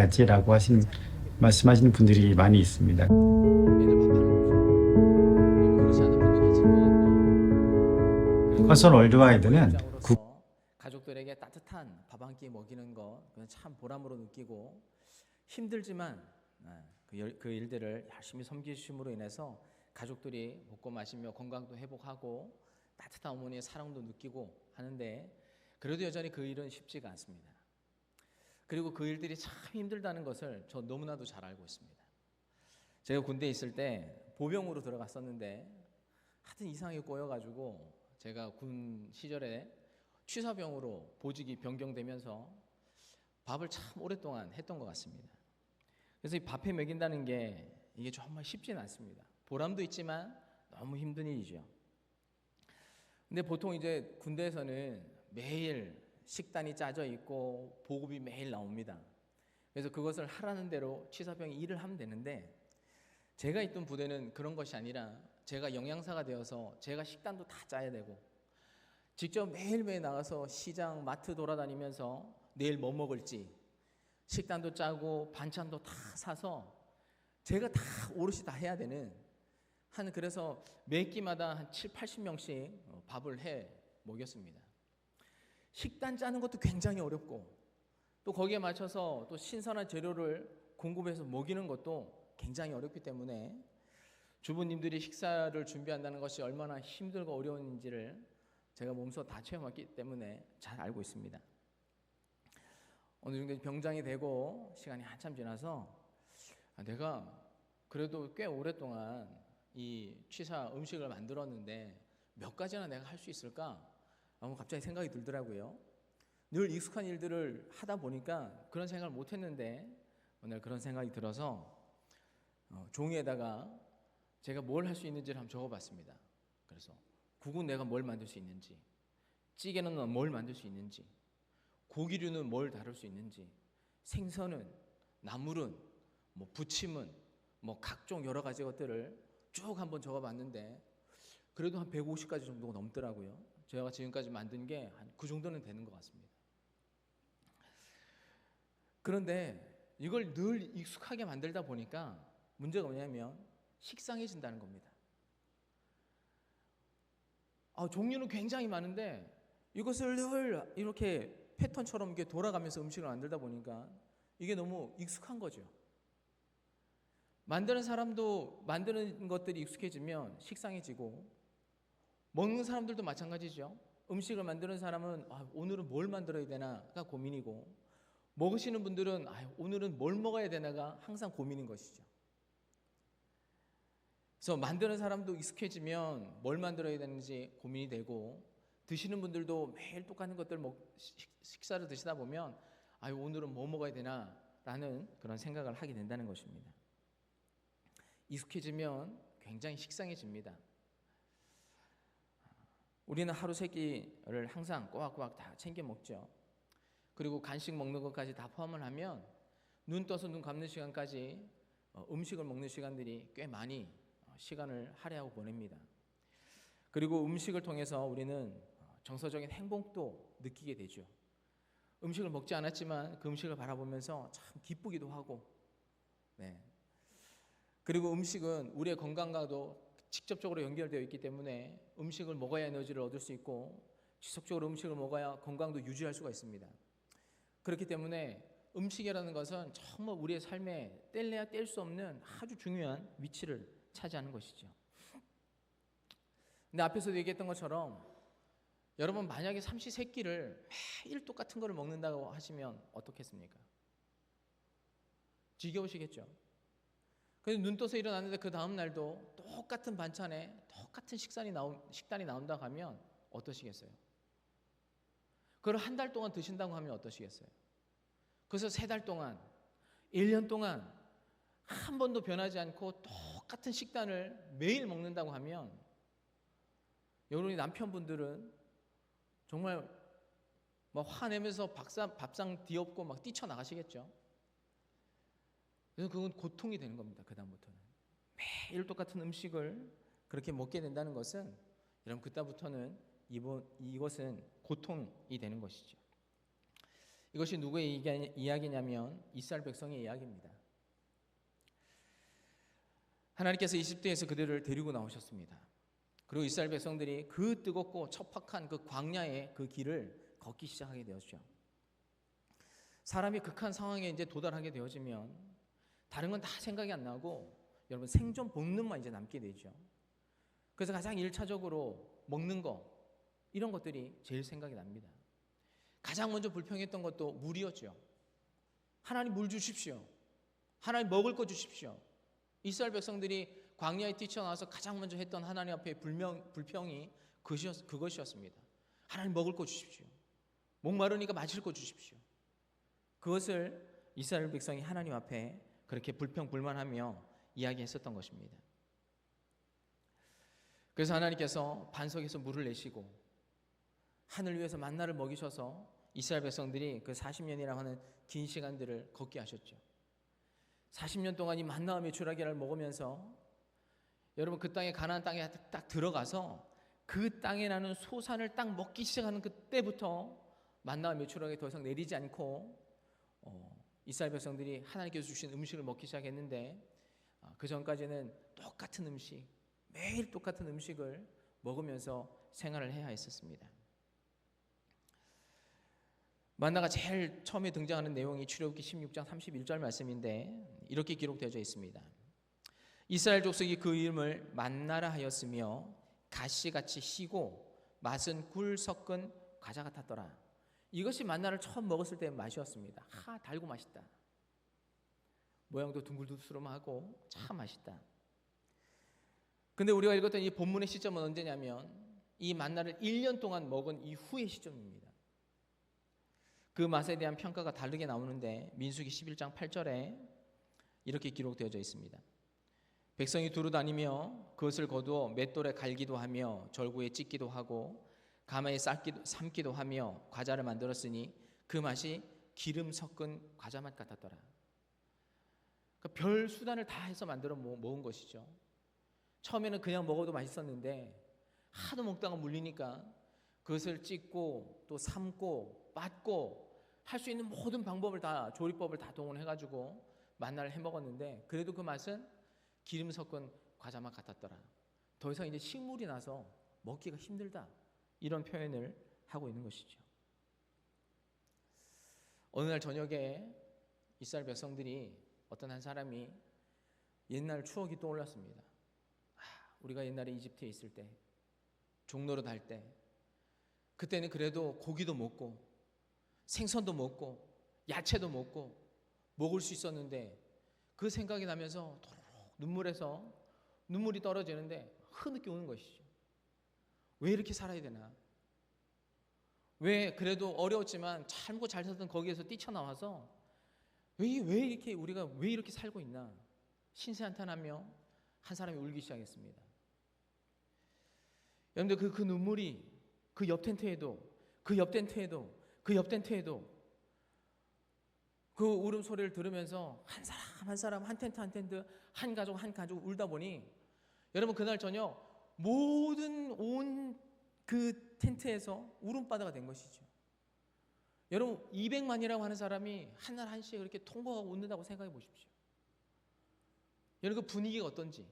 가지라고 말씀하시는 분들이 많이 있습니다. 애들 밥하는 거죠. 그렇지 않은 분들이 있을 것 같고. 허선 월드와이드는 입장으로서 가족들에게 따뜻한 밥 한 끼 먹이는 거 그건 참 보람으로 느끼고 힘들지만 그 일들을 열심히 섬기심으로 인해서 가족들이 먹고 마시며 건강도 회복하고 따뜻한 어머니의 사랑도 느끼고 하는데 그래도 여전히 그 일은 쉽지가 않습니다. 그리고 그 일들이 참 힘들다는 것을 저 너무나도 잘 알고 있습니다. 제가 군대에 있을 때 보병으로 들어갔었는데 하여튼 이상하게 꼬여가지고 제가 군 시절에 취사병으로 보직이 변경되면서 밥을 참 오랫동안 했던 것 같습니다. 그래서 이 밥해 먹인다는 게 이게 정말 쉽지는 않습니다. 보람도 있지만 너무 힘든 일이죠. 근데 보통 이제 군대에서는 매일 식단이 짜져 있고 보급이 매일 나옵니다. 그래서 그것을 하라는 대로 취사병이 일을 하면 되는데 제가 있던 부대는 그런 것이 아니라 제가 영양사가 되어서 제가 식단도 다 짜야 되고 직접 매일매일 나가서 시장, 마트 돌아다니면서 내일 뭐 먹을지 식단도 짜고 반찬도 다 사서 제가 다 오롯이 다 해야 되는 그래서 매 끼마다 한 7, 80명씩 밥을 해 먹였습니다. 식단 짜는 것도 굉장히 어렵고 또 거기에 맞춰서 또 신선한 재료를 공급해서 먹이는 것도 굉장히 어렵기 때문에 주부님들이 식사를 준비한다는 것이 얼마나 힘들고 어려운지를 제가 몸소 다 체험했기 때문에 잘 알고 있습니다. 어느 정도 병장이 되고 시간이 한참 지나서 내가 그래도 꽤 오랫동안 이 취사 음식을 만들었는데 몇 가지나 내가 할 수 있을까? 갑자기 생각이 들더라고요. 늘 익숙한 일들을 하다 보니까 그런 생각을 못 했는데 오늘 그런 생각이 들어서 종이에다가 제가 뭘 할 수 있는지를 한번 적어봤습니다. 그래서 국은 내가 뭘 만들 수 있는지, 찌개는 뭘 만들 수 있는지, 고기류는 뭘 다룰 수 있는지, 생선은, 나물은, 부침은, 각종 여러 가지 것들을 쭉 한번 적어봤는데 그래도 한 150가지 정도가 넘더라고요. 제가 지금까지 만든 게 한 그 정도는 되는 것 같습니다. 그런데 이걸 늘 익숙하게 만들다 보니까 문제가 뭐냐면 식상해진다는 겁니다. 종류는 굉장히 많은데 이것을 늘 이렇게 패턴처럼 이렇게 돌아가면서 음식을 만들다 보니까 이게 너무 익숙한 거죠. 만드는 사람도 만드는 것들이 익숙해지면 식상해지고 먹는 사람들도 마찬가지죠. 음식을 만드는 사람은 오늘은 뭘 만들어야 되나가 고민이고 먹으시는 분들은 오늘은 뭘 먹어야 되나가 항상 고민인 것이죠. 그래서 만드는 사람도 익숙해지면 뭘 만들어야 되는지 고민이 되고 드시는 분들도 매일 똑같은 것들 식사를 드시다 보면 오늘은 뭐 먹어야 되나라는 그런 생각을 하게 된다는 것입니다. 익숙해지면 굉장히 식상해집니다. 우리는 하루 세 끼를 항상 꼬박꼬박 다 챙겨 먹죠. 그리고 간식 먹는 것까지 다 포함을 하면 눈 떠서 눈 감는 시간까지 음식을 먹는 시간들이 꽤 많이 시간을 할애하고 보냅니다. 그리고 음식을 통해서 우리는 정서적인 행복도 느끼게 되죠. 음식을 먹지 않았지만 그 음식을 바라보면서 참 기쁘기도 하고 그리고 음식은 우리의 건강과도 직접적으로 연결되어 있기 때문에 음식을 먹어야 에너지를 얻을 수 있고 지속적으로 음식을 먹어야 건강도 유지할 수가 있습니다. 그렇기 때문에 음식이라는 것은 정말 우리의 삶에 뗄래야 뗄 수 없는 아주 중요한 위치를 차지하는 것이죠. 근데 앞에서도 얘기했던 것처럼 여러분 만약에 삼시세끼를 매일 똑같은 거를 먹는다고 하시면 어떻겠습니까? 지겨우시겠죠. 그래서 눈 떠서 일어났는데 그 다음 날도 똑같은 반찬에 똑같은 식단이 나온다고 하면 어떠시겠어요? 그걸 한 달 동안 드신다고 하면 어떠시겠어요? 그래서 3달 동안, 1년 동안 한 번도 변하지 않고 똑같은 식단을 매일 먹는다고 하면 여러분이 남편분들은 정말 화내면서 밥상 뒤엎고 뛰쳐나가시겠죠. 그래서 그건 고통이 되는 겁니다. 그 다음부터는 매일 똑같은 음식을 그렇게 먹게 된다는 것은 여러분 그때부터는 이것은 고통이 되는 것이죠. 이것이 누구의 이야기냐면 이스라엘 백성의 이야기입니다. 하나님께서 이집트에서 그들을 데리고 나오셨습니다. 그리고 이스라엘 백성들이 그 뜨겁고 척박한 그 광야의 그 길을 걷기 시작하게 되었죠. 사람이 극한 상황에 이제 도달하게 되어지면 다른 건 다 생각이 안 나고 여러분 생존 본능만 이제 남게 되죠. 그래서 가장 1차적으로 먹는 거 이런 것들이 제일 생각이 납니다. 가장 먼저 불평했던 것도 물이었죠. 하나님 물 주십시오. 하나님 먹을 거 주십시오. 이스라엘 백성들이 광야에 뛰쳐나와서 가장 먼저 했던 하나님 앞에 불평이 그것이었습니다. 하나님 먹을 거 주십시오. 목마르니까 마실 거 주십시오. 그것을 이스라엘 백성이 하나님 앞에 그렇게 불평불만하며 이야기했었던 것입니다. 그래서 하나님께서 반석에서 물을 내시고 하늘 위에서 만나를 먹이셔서 이스라엘 백성들이 그 40년이라고 하는 긴 시간들을 걷게 하셨죠. 40년 동안 이 만나와 메추라기를 먹으면서 여러분 그 땅에 가나안 땅에 딱 들어가서 그 땅에 나는 소산을 딱 먹기 시작하는 그때부터 만나와 메추라기 더 이상 내리지 않고 이스라엘 백성들이 하나님께서 주신 음식을 먹기 시작했는데 그 전까지는 똑같은 음식, 매일 똑같은 음식을 먹으면서 생활을 해야 했었습니다. 만나가 제일 처음에 등장하는 내용이 출애굽기 16장 31절 말씀인데 이렇게 기록되어져 있습니다. 이스라엘 족속이 그 이름을 만나라 하였으며 가시같이 시고 맛은 굴 섞은 과자 같았더라. 이것이 만나를 처음 먹었을 때 맛이었습니다. 달고 맛있다. 모양도 둥글둥글하고 참 맛있다. 근데 우리가 읽었던 이 본문의 시점은 언제냐면 이 만나를 1년 동안 먹은 이후의 시점입니다. 그 맛에 대한 평가가 다르게 나오는데 민수기 11장 8절에 이렇게 기록되어져 있습니다. 백성이 두루 다니며 그것을 거두어 맷돌에 갈기도 하며 절구에 찢기도 하고 가마에 삶기도 하며 과자를 만들었으니 그 맛이 기름 섞은 과자 맛 같았더라. 그러니까 별 수단을 다 해서 만들어 먹은 것이죠. 처음에는 그냥 먹어도 맛있었는데 하도 먹다가 물리니까 그것을 찢고 또 삶고 빻고 할 수 있는 모든 방법을 다 조리법을 다 동원해가지고 만나를 해먹었는데 그래도 그 맛은 기름 섞은 과자 맛 같았더라. 더 이상 이제 식물이 나서 먹기가 힘들다. 이런 표현을 하고 있는 것이죠. 어느 날 저녁에 이스라엘 백성들이 어떤 한 사람이 옛날 추억이 떠올랐습니다. 우리가 옛날에 이집트에 있을 때 종로로 달 때 그때는 그래도 고기도 먹고 생선도 먹고 야채도 먹고 먹을 수 있었는데 그 생각이 나면서 도로록 눈물에서 눈물이 떨어지는데 흐느끼 오는 것이죠. 왜 이렇게 살아야 되나? 왜 그래도 어려웠지만 참고 잘 살던 거기에서 뛰쳐나와서 왜 이렇게 우리가 왜 이렇게 살고 있나? 신세한탄하며 한 사람이 울기 시작했습니다. 여러분들 그 눈물이 그 옆 텐트에도 그 옆 텐트에도 그 옆 텐트에도 그 울음소리를 들으면서 한 사람 한 사람 한 텐트 한 텐트 한 가족 울다 보니 여러분 그날 저녁 모든 온 그 텐트에서 울음바다가 된 것이죠. 여러분 200만이라고 하는 사람이 한 날 한시에 그렇게 통곡하고 웃는다고 생각해 보십시오. 여러분 그 분위기가 어떤지.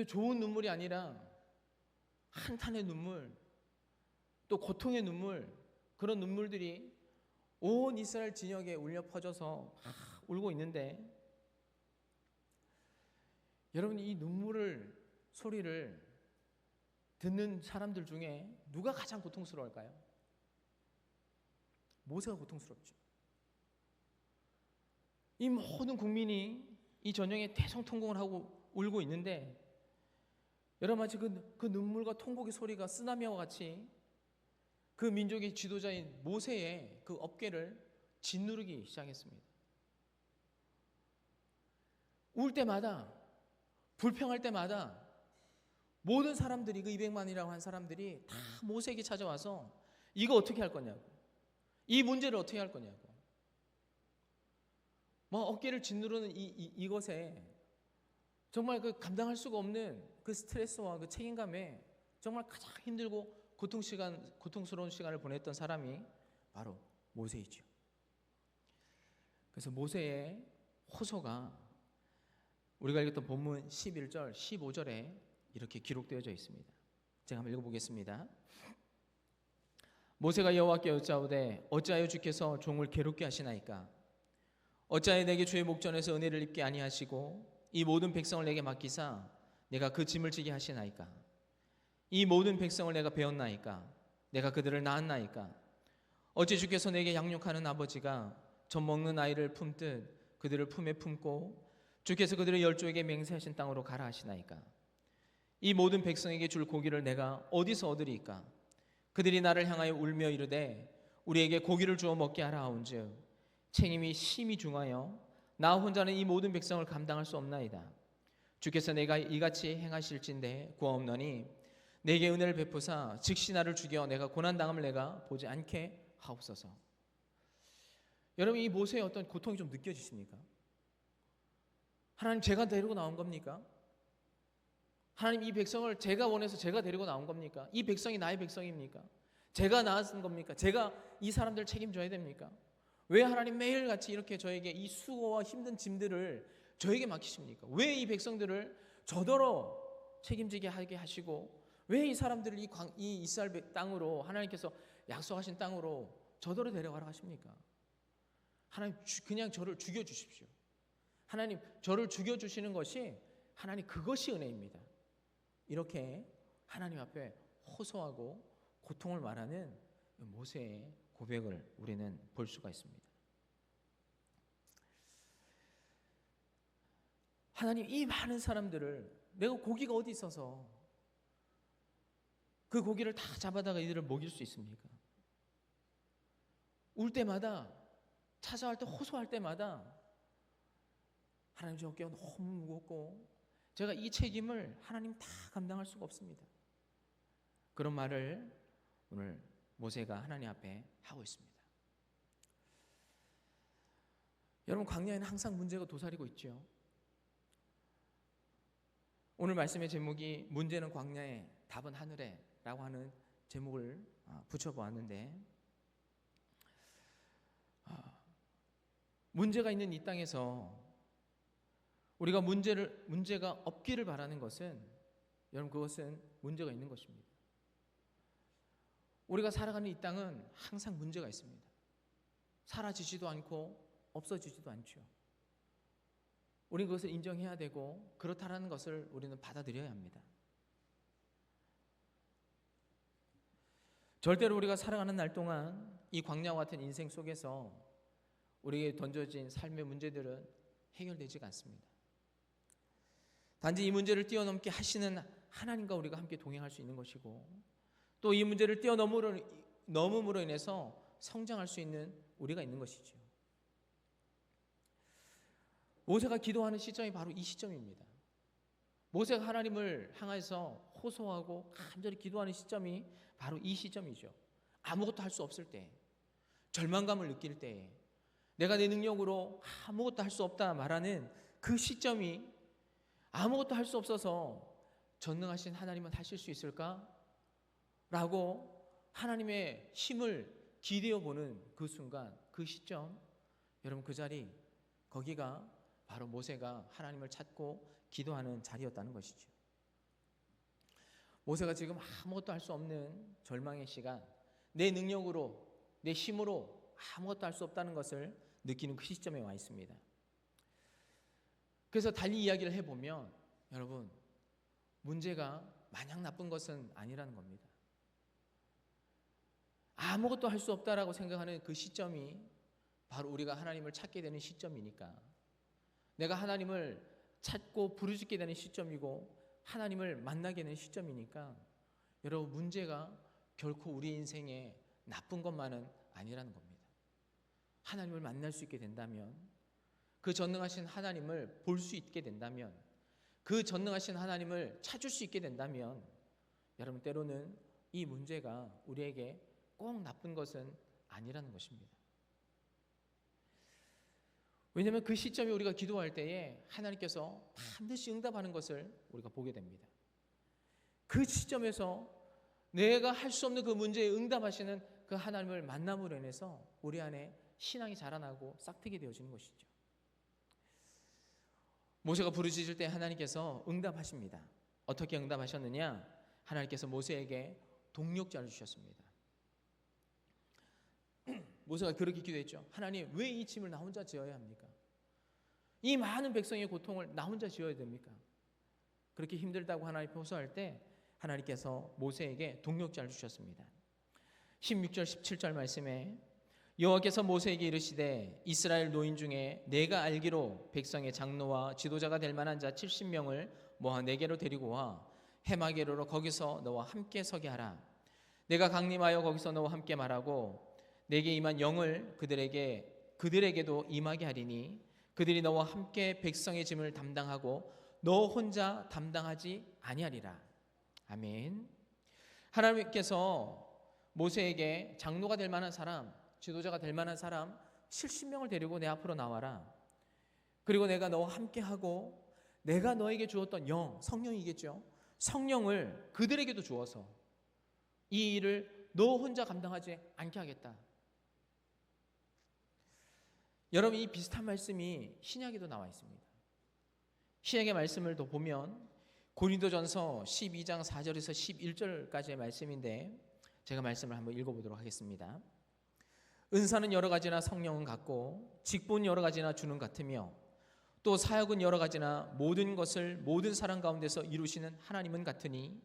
좋은 눈물이 아니라 한탄의 눈물, 또 고통의 눈물, 그런 눈물들이 온 이스라엘 진영에 울려 퍼져서 울고 있는데 여러분 이 눈물을 소리를 듣는 사람들 중에 누가 가장 고통스러울까요? 모세가 고통스럽죠. 이 모든 국민이 이 전쟁에 대성통곡을 하고 울고 있는데 여러분 마치 그 눈물과 통곡의 소리가 쓰나미와 같이 그 민족의 지도자인 모세의 그 어깨를 짓누르기 시작했습니다. 울 때마다 불평할 때마다 모든 사람들이 그 200만이라고 한 사람들이 다 모세에게 찾아와서 이거 어떻게 할 거냐고, 이 문제를 어떻게 할 거냐고, 어깨를 짓누르는 이것에 정말 그 감당할 수가 없는 그 스트레스와 그 책임감에 정말 가장 힘들고 고통스러운 시간을 보냈던 사람이 바로 모세이죠. 그래서 모세의 호소가 우리가 읽었던 본문 11절, 15절에 이렇게 기록되어져 있습니다. 제가 한번 읽어보겠습니다. 모세가 여호와께 여짜오되 어찌하여 주께서 종을 괴롭게 하시나이까? 어찌하여 내게 주의 목전에서 은혜를 입게 아니하시고 이 모든 백성을 내게 맡기사 내가 그 짐을 지게 하시나이까? 이 모든 백성을 내가 배웠나이까? 내가 그들을 낳았나이까? 어찌 주께서 내게 양육하는 아버지가 젖 먹는 아이를 품듯 그들을 품에 품고 주께서 그들의 열조에게 맹세하신 땅으로 가라 하시나이까? 이 모든 백성에게 줄 고기를 내가 어디서 얻으리이까? 그들이 나를 향하여 울며 이르되 우리에게 고기를 주어 먹게 하라 하온즉 책임이 심히 중하여 나 혼자는 이 모든 백성을 감당할 수 없나이다. 주께서 내가 이같이 행하실진대 구하옵노니 내게 은혜를 베푸사 즉시 나를 죽여 내가 고난당함을 내가 보지 않게 하옵소서. 여러분, 이 모세의 어떤 고통이 좀 느껴지십니까? 하나님, 제가 데리고 나온 겁니까? 하나님, 이 백성을 제가 원해서 제가 데리고 나온 겁니까? 이 백성이 나의 백성입니까? 제가 낳은 겁니까? 제가 이 사람들을 책임져야 됩니까? 왜 하나님 매일같이 이렇게 저에게 이 수고와 힘든 짐들을 저에게 맡기십니까? 왜 이 백성들을 저더러 책임지게 하게 하시고 왜 이 사람들을 이 이스라엘 땅으로, 하나님께서 약속하신 땅으로 저더러 데려가라 하십니까? 하나님, 그냥 저를 죽여주십시오. 하나님, 저를 죽여주시는 것이 하나님, 그것이 은혜입니다. 이렇게 하나님 앞에 호소하고 고통을 말하는 모세의 고백을 우리는 볼 수가 있습니다. 하나님, 이 많은 사람들을 내가 고기가 어디 있어서 그 고기를 다 잡아다가 이들을 먹일 수 있습니까? 울 때마다, 찾아갈 때, 호소할 때마다 하나님, 저 어깨가 너무 무겁고 제가 이 책임을 하나님 다 감당할 수가 없습니다. 그런 말을 오늘 모세가 하나님 앞에 하고 있습니다. 여러분, 광야에는 항상 문제가 도사리고 있죠. 오늘 말씀의 제목이 문제는 광야에 답은 하늘에 라고 하는 제목을 붙여보았는데, 문제가 있는 이 땅에서 우리가 문제가 없기를 바라는 것은, 여러분, 그것은 문제가 있는 것입니다. 우리가 살아가는 이 땅은 항상 문제가 있습니다. 사라지지도 않고 없어지지도 않죠. 우리는 그것을 인정해야 되고 그렇다라는 것을 우리는 받아들여야 합니다. 절대로 우리가 살아가는 날 동안 이 광야와 같은 인생 속에서 우리에게 던져진 삶의 문제들은 해결되지가 않습니다. 단지 이 문제를 뛰어넘게 하시는 하나님과 우리가 함께 동행할 수 있는 것이고, 또 이 문제를 뛰어넘음으로 인해서 성장할 수 있는 우리가 있는 것이죠. 모세가 기도하는 시점이 바로 이 시점입니다. 모세가 하나님을 향해서 호소하고 간절히 기도하는 시점이 바로 이 시점이죠. 아무것도 할 수 없을 때, 절망감을 느낄 때, 내가 내 능력으로 아무것도 할 수 없다 말하는 그 시점이, 아무것도 할 수 없어서 전능하신 하나님은 하실 수 있을까? 라고 하나님의 힘을 기대어 보는 그 순간, 그 시점, 여러분, 그 자리, 거기가 바로 모세가 하나님을 찾고 기도하는 자리였다는 것이죠. 모세가 지금 아무것도 할 수 없는 절망의 시간, 내 능력으로, 내 힘으로 아무것도 할 수 없다는 것을 느끼는 그 시점에 와 있습니다. 그래서 달리 이야기를 해보면, 여러분, 문제가 마냥 나쁜 것은 아니라는 겁니다. 아무것도 할 수 없다라고 생각하는 그 시점이 바로 우리가 하나님을 찾게 되는 시점이니까, 내가 하나님을 찾고 부르짖게 되는 시점이고 하나님을 만나게 되는 시점이니까, 여러분, 문제가 결코 우리 인생에 나쁜 것만은 아니라는 겁니다. 하나님을 만날 수 있게 된다면, 그 전능하신 하나님을 볼 수 있게 된다면, 그 전능하신 하나님을 찾을 수 있게 된다면, 여러분, 때로는 이 문제가 우리에게 꼭 나쁜 것은 아니라는 것입니다. 왜냐하면 그 시점에 우리가 기도할 때에 하나님께서 반드시 응답하는 것을 우리가 보게 됩니다. 그 시점에서 내가 할 수 없는 그 문제에 응답하시는 그 하나님을 만남으로 인해서 우리 안에 신앙이 자라나고 싹트게 되어지는 것이죠. 모세가 부르짖을 때 하나님께서 응답하십니다. 어떻게 응답하셨느냐? 하나님께서 모세에게 동력자를 주셨습니다. 모세가 그렇게 기도했죠. 하나님, 왜 이 짐을 나 혼자 지어야 합니까? 이 많은 백성의 고통을 나 혼자 지어야 됩니까? 그렇게 힘들다고 하나님 호소할 때 하나님께서 모세에게 동력자를 주셨습니다. 16절 17절 말씀에 여호와께서 모세에게 이르시되 이스라엘 노인 중에 내가 알기로 백성의 장로와 지도자가 될 만한 자 70명을 모아 내게로 데리고 와 해마게로로 거기서 너와 함께 서게 하라. 내가 강림하여 거기서 너와 함께 말하고 내게 임한 영을 그들에게도 임하게 하리니 그들이 너와 함께 백성의 짐을 담당하고 너 혼자 담당하지 아니하리라. 아멘. 하나님께서 모세에게 장로가 될 만한 사람, 지도자가 될 만한 사람 70명을 데리고 내 앞으로 나와라. 그리고 내가 너와 함께하고 내가 너에게 주었던 영, 성령이겠죠. 성령을 그들에게도 주어서 이 일을 너 혼자 감당하지 않게 하겠다. 여러분, 이 비슷한 말씀이 신약에도 나와 있습니다. 신약의 말씀을 더 보면 고린도전서 12장 4절에서 11절까지의 말씀인데 제가 말씀을 한번 읽어보도록 하겠습니다. 은사는 여러 가지나 성령은 같고 직분은 여러 가지나 주는 같으며 또 사역은 여러 가지나 모든 것을 모든 사람 가운데서 이루시는 하나님은 같으니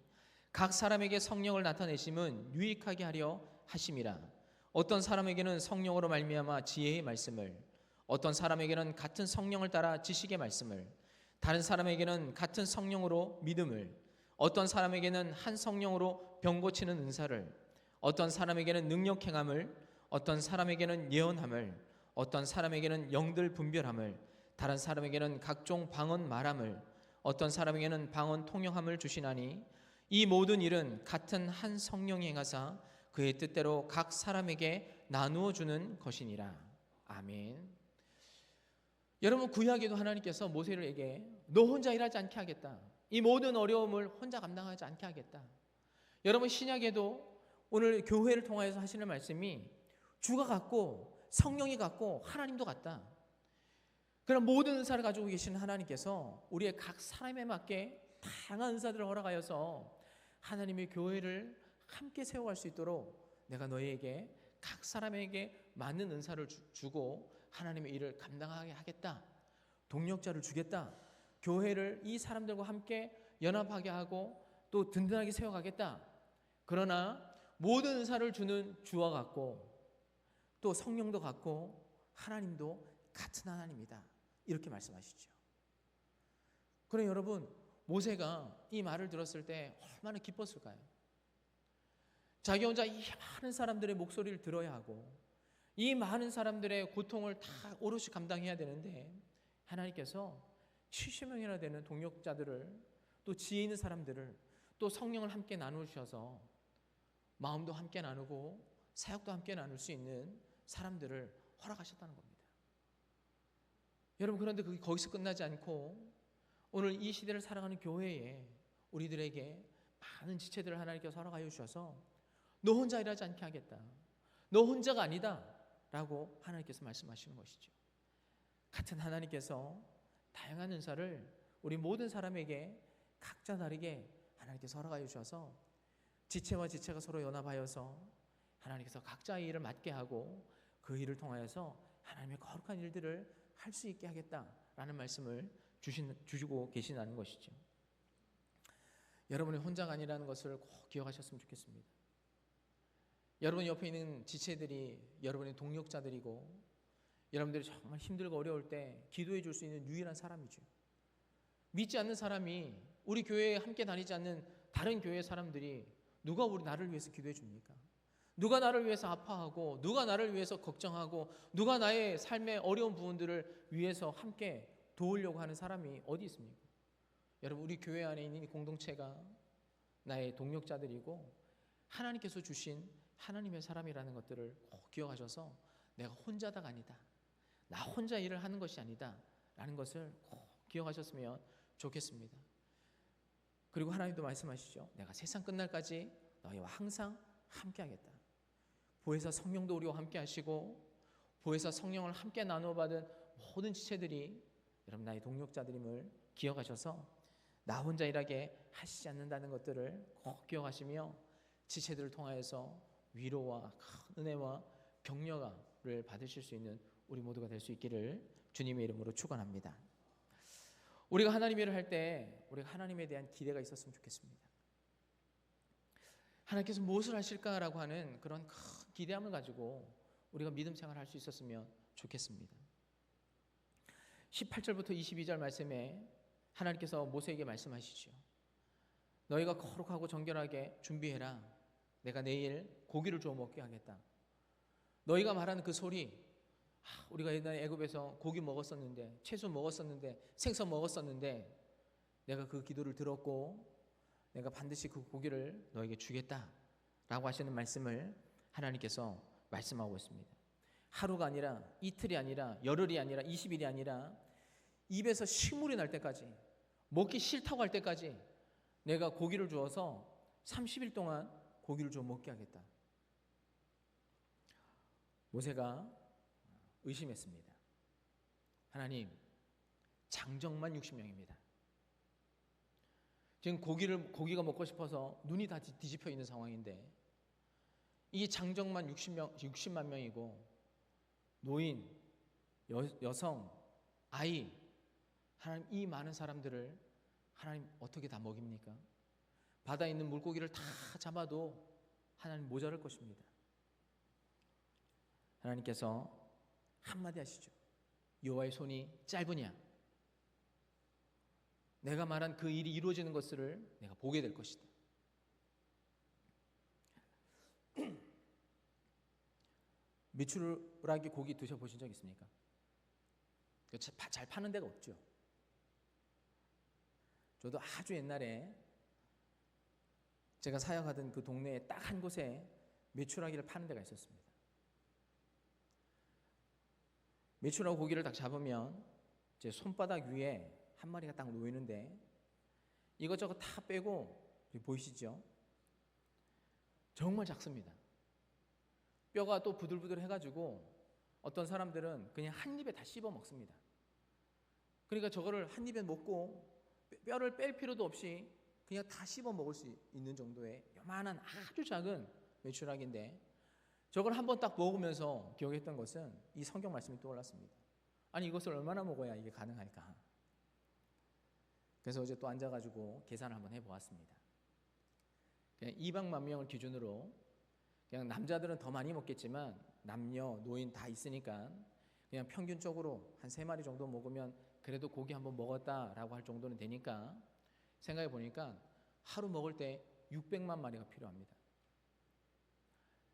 각 사람에게 성령을 나타내심은 유익하게 하려 하심이라. 어떤 사람에게는 성령으로 말미암아 지혜의 말씀을, 어떤 사람에게는 같은 성령을 따라 지식의 말씀을, 다른 사람에게는 같은 성령으로 믿음을, 어떤 사람에게는 한 성령으로 병 고치는 은사를, 어떤 사람에게는 능력 행함을, 어떤 사람에게는 예언함을, 어떤 사람에게는 영들 분별함을, 다른 사람에게는 각종 방언 말함을, 어떤 사람에게는 방언 통역함을 주시나니 이 모든 일은 같은 한 성령이 행하사 그의 뜻대로 각 사람에게 나누어 주는 것이니라. 아멘. 여러분, 구약에도 하나님께서 모세에게 너 혼자 일하지 않게 하겠다. 이 모든 어려움을 혼자 감당하지 않게 하겠다. 여러분, 신약에도 오늘 교회를 통하여서 하시는 말씀이 주가 같고 성령이 같고 하나님도 같다. 그런 모든 은사를 가지고 계시는 하나님께서 우리의 각 사람에 맞게 다양한 은사들을 허락하여서 하나님의 교회를 함께 세워갈 수 있도록 내가 너희에게 각 사람에게 맞는 은사를 주고 하나님의 일을 감당하게 하겠다. 동력자를 주겠다. 교회를 이 사람들과 함께 연합하게 하고 또 든든하게 세워가겠다. 그러나 모든 은사를 주는 주와 같고 또 성령도 같고 하나님도 같은 하나님이다. 이렇게 말씀하시죠. 그럼 여러분, 모세가 이 말을 들었을 때 얼마나 기뻤을까요? 자기 혼자 이 많은 사람들의 목소리를 들어야 하고 이 많은 사람들의 고통을 다 오롯이 감당해야 되는데 하나님께서 70명이나 되는 동력자들을 또 지혜 있는 사람들을 또 성령을 함께 나누셔서 마음도 함께 나누고 사역도 함께 나눌 수 있는 사람들을 허락하셨다는 겁니다. 여러분, 그런데 그게 거기서 끝나지 않고 오늘 이 시대를 살아가는 교회에 우리들에게 많은 지체들을 하나님께서 허락하여 주셔서 너 혼자 일하지 않게 하겠다. 너 혼자가 아니다 라고 하나님께서 말씀하시는 것이죠. 같은 하나님께서 다양한 은사를 우리 모든 사람에게 각자 다르게 하나님께서 허락하여 주셔서 지체와 지체가 서로 연합하여서 하나님께서 각자의 일을 맡게 하고 그 일을 통하여서 하나님의 거룩한 일들을 할 수 있게 하겠다라는 말씀을 주시고 계시다는 것이죠. 여러분이 혼자가 아니라는 것을 꼭 기억하셨으면 좋겠습니다. 여러분 옆에 있는 지체들이 여러분의 동력자들이고 여러분들이 정말 힘들고 어려울 때 기도해 줄 수 있는 유일한 사람이죠. 믿지 않는 사람이 우리 교회에 함께 다니지 않는 다른 교회 사람들이 누가 나를 위해서 기도해 줍니까? 누가 나를 위해서 아파하고 누가 나를 위해서 걱정하고 누가 나의 삶의 어려운 부분들을 위해서 함께 도우려고 하는 사람이 어디 있습니까? 여러분, 우리 교회 안에 있는 이 공동체가 나의 동력자들이고 하나님께서 주신 하나님의 사람이라는 것들을 꼭 기억하셔서 내가 혼자다가 아니다. 나 혼자 일을 하는 것이 아니다. 라는 것을 꼭 기억하셨으면 좋겠습니다. 그리고 하나님도 말씀하시죠. 내가 세상 끝날까지 너희와 항상 함께 하겠다. 보혜사 성령도 우리와 함께 하시고 보혜사 성령을 함께 나누어 받은 모든 지체들이 여러분 나의 동력자들임을 기억하셔서 나 혼자 일하게 하시지 않는다는 것들을 꼭 기억하시며 지체들을 통하여서 위로와 큰 은혜와 격려를 받으실 수 있는 우리 모두가 될 수 있기를 주님의 이름으로 축원합니다. 우리가 하나님의 일을 할 때 우리가 하나님에 대한 기대가 있었으면 좋겠습니다. 하나님께서 무엇을 하실까라고 하는 그런 큰 기대함을 가지고 우리가 믿음 생활을 할 수 있었으면 좋겠습니다. 18절부터 22절 말씀에 하나님께서 모세에게 말씀하시죠. 너희가 거룩하고 정결하게 준비해라. 내가 내일 고기를 주워 먹게 하겠다. 너희가 말하는 그 소리, 우리가 옛날에 애굽에서 고기 먹었었는데, 채소 먹었었는데, 생선 먹었었는데 내가 그 기도를 들었고 내가 반드시 그 고기를 너에게 주겠다라고 하시는 말씀을 하나님께서 말씀하고 있습니다. 하루가 아니라 이틀이 아니라 열흘이 아니라 20일이 아니라 입에서 식물이 날 때까지, 먹기 싫다고 할 때까지 내가 고기를 주어서 30일 동안 고기를 주어 먹게 하겠다. 모세가 의심했습니다. 하나님, 장정만 60명입니다. 지금 고기가 먹고 싶어서 눈이 다 뒤집혀 있는 상황인데 이 장정만 60만 명이고 노인, 여성, 아이, 하나님 이 많은 사람들을 하나님 어떻게 다 먹입니까? 바다에 있는 물고기를 다 잡아도 하나님 모자랄 것입니다. 하나님께서 한마디 하시죠. 여호와의 손이 짧으냐? 내가 말한 그 일이 이루어지는 것을 내가 보게 될 것이다. 메추라기 고기 드셔보신 적 있습니까? 잘 파는 데가 없죠. 저도 아주 옛날에 제가 사역하던 그 동네에 딱 한 곳에 메추라기를 파는 데가 있었습니다. 메추라기 고기를 딱 잡으면 제 손바닥 위에 한 마리가 딱 놓이는데 이것저것 다 빼고 보이시죠? 정말 작습니다. 뼈가 또 부들부들 해가지고 어떤 사람들은 그냥 한 입에 다 씹어 먹습니다. 그러니까 저거를 한 입에 먹고 뼈를 뺄 필요도 없이 그냥 다 씹어 먹을 수 있는 정도의 요만한 아주 작은 메추라기인데 저걸 한번 딱 먹으면서 기억했던 것은 이 성경 말씀이 떠올랐습니다. 아니 이것을 얼마나 먹어야 이게 가능할까? 그래서 어제 또 앉아가지고 계산을 한번 해보았습니다. 그냥 200만 명을 기준으로 그냥 남자들은 더 많이 먹겠지만 남녀, 노인 다 있으니까 그냥 평균적으로 한 3마리 정도 먹으면 그래도 고기 한번 먹었다라고 할 정도는 되니까 생각해 보니까 하루 먹을 때 600만 마리가 필요합니다.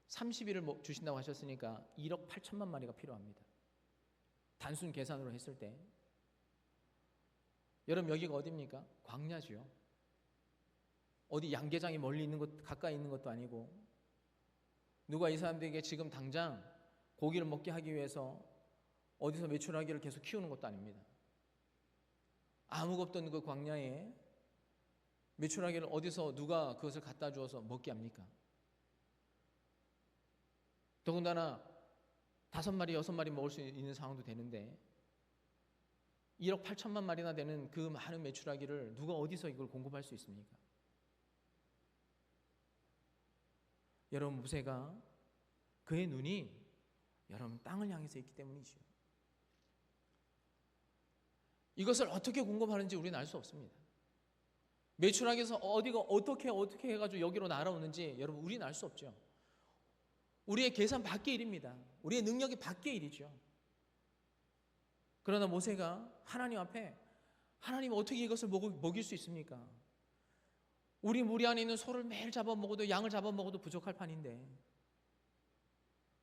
30일을 주신다고 하셨으니까 1억 8천만 마리가 필요합니다. 단순 계산으로 했을 때. 여러분 여기가 어디입니까? 광야지요. 어디 양계장이 멀리 있는 것, 가까이 있는 것도 아니고 누가 이 사람들에게 지금 당장 고기를 먹게 하기 위해서 어디서 메추라기를 계속 키우는 것도 아닙니다. 아무것도 없던 그 광야에 메추라기를 어디서 누가 그것을 갖다 주어서 먹게 합니까? 더군다나 5마리, 6마리 먹을 수 있는 상황도 되는데 1억 8천만 마리나 되는 그 많은 메추라기를 누가 어디서 이걸 공급할 수 있습니까? 여러분 모세가 그의 눈이 여러분 땅을 향해서 있기 때문이죠. 이것을 어떻게 공급하는지 우리는 알 수 없습니다. 메추라기에서 어디가 어떻게 해가지고 여기로 날아오는지 여러분 우리는 알 수 없죠. 우리의 계산 밖의 일입니다. 우리의 능력이 밖의 일이죠. 그러나 모세가 하나님 앞에 하나님 어떻게 이것을 먹일 수 있습니까? 우리 무리 안에 있는 소를 매일 잡아먹어도 양을 잡아먹어도 부족할 판인데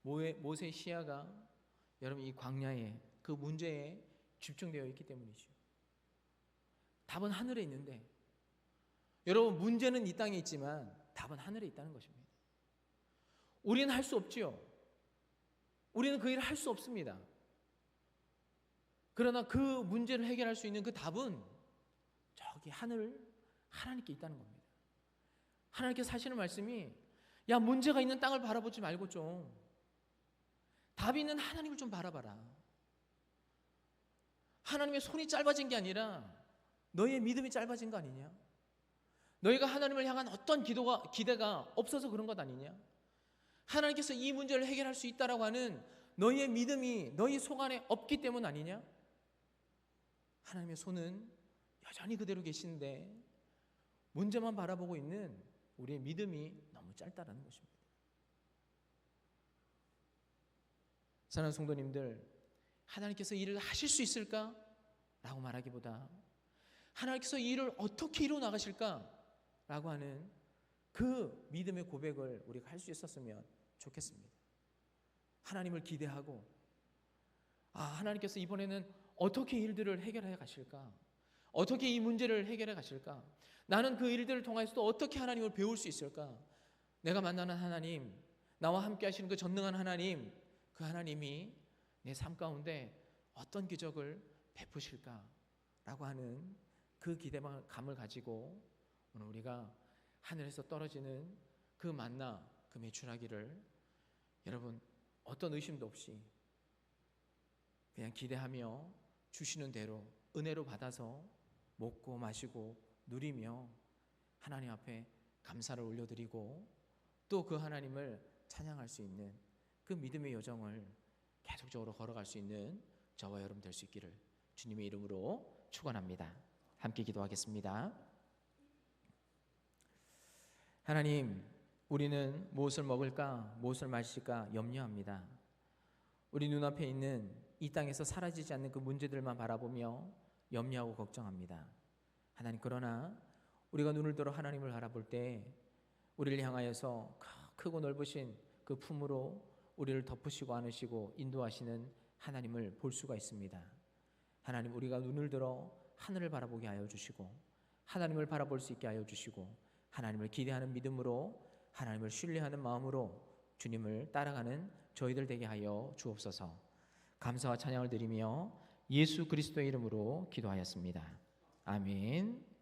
모세의 시야가 여러분 이 광야에 그 문제에 집중되어 있기 때문이죠. 답은 하늘에 있는데 여러분 문제는 이 땅에 있지만 답은 하늘에 있다는 것입니다. 우리는 할 수 없지요. 우리는 그 일을 할 수 없습니다. 그러나 그 문제를 해결할 수 있는 그 답은 저기 하나님께 있다는 겁니다. 하나님께서 하시는 말씀이 야, 문제가 있는 땅을 바라보지 말고 좀 답이 있는 하나님을 좀 바라봐라. 하나님의 손이 짧아진 게 아니라 너희의 믿음이 짧아진 거 아니냐? 너희가 하나님을 향한 어떤 기대가 없어서 그런 것 아니냐? 하나님께서 이 문제를 해결할 수 있다라고 하는 너희의 믿음이 너희 속 안에 없기 때문 아니냐? 하나님의 손은 여전히 그대로 계신데 문제만 바라보고 있는 우리의 믿음이 너무 짧다라는 것입니다. 사랑하는 성도님들, 하나님께서 일을 하실 수 있을까? 라고 말하기보다 하나님께서 이 일을 어떻게 이루어 나가실까? 라고 하는 그 믿음의 고백을 우리가 할 수 있었으면 좋겠습니다. 하나님을 기대하고 하나님께서 이번에는 어떻게 일들을 해결해 가실까? 어떻게 이 문제를 해결해 가실까? 나는 그 일들을 통해서도 어떻게 하나님을 배울 수 있을까? 내가 만나는 하나님, 나와 함께 하시는 그 전능한 하나님, 그 하나님이 내 삶 가운데 어떤 기적을 베푸실까? 라고 하는 그 기대감을 가지고 오늘 우리가 하늘에서 떨어지는 그 만나, 그 메추라기를 여러분 어떤 의심도 없이 그냥 기대하며 주시는 대로 은혜로 받아서 먹고 마시고 누리며 하나님 앞에 감사를 올려드리고 또 그 하나님을 찬양할 수 있는 그 믿음의 여정을 계속적으로 걸어갈 수 있는 저와 여러분 될 수 있기를 주님의 이름으로 축원합니다. 함께 기도하겠습니다. 하나님, 우리는 무엇을 먹을까, 무엇을 마실까 염려합니다. 우리 눈앞에 있는 이 땅에서 사라지지 않는 그 문제들만 바라보며 염려하고 걱정합니다. 하나님, 그러나 우리가 눈을 들어 하나님을 바라볼 때 우리를 향하여서 크고 넓으신 그 품으로 우리를 덮으시고 안으시고 인도하시는 하나님을 볼 수가 있습니다. 하나님, 우리가 눈을 들어 하늘을 바라보게 하여 주시고 하나님을 바라볼 수 있게 하여 주시고 하나님을 기대하는 믿음으로 하나님을 신뢰하는 마음으로 주님을 따라가는 저희들 되게 하여 주옵소서. 감사와 찬양을 드리며 예수 그리스도의 이름으로 기도하였습니다. 아멘.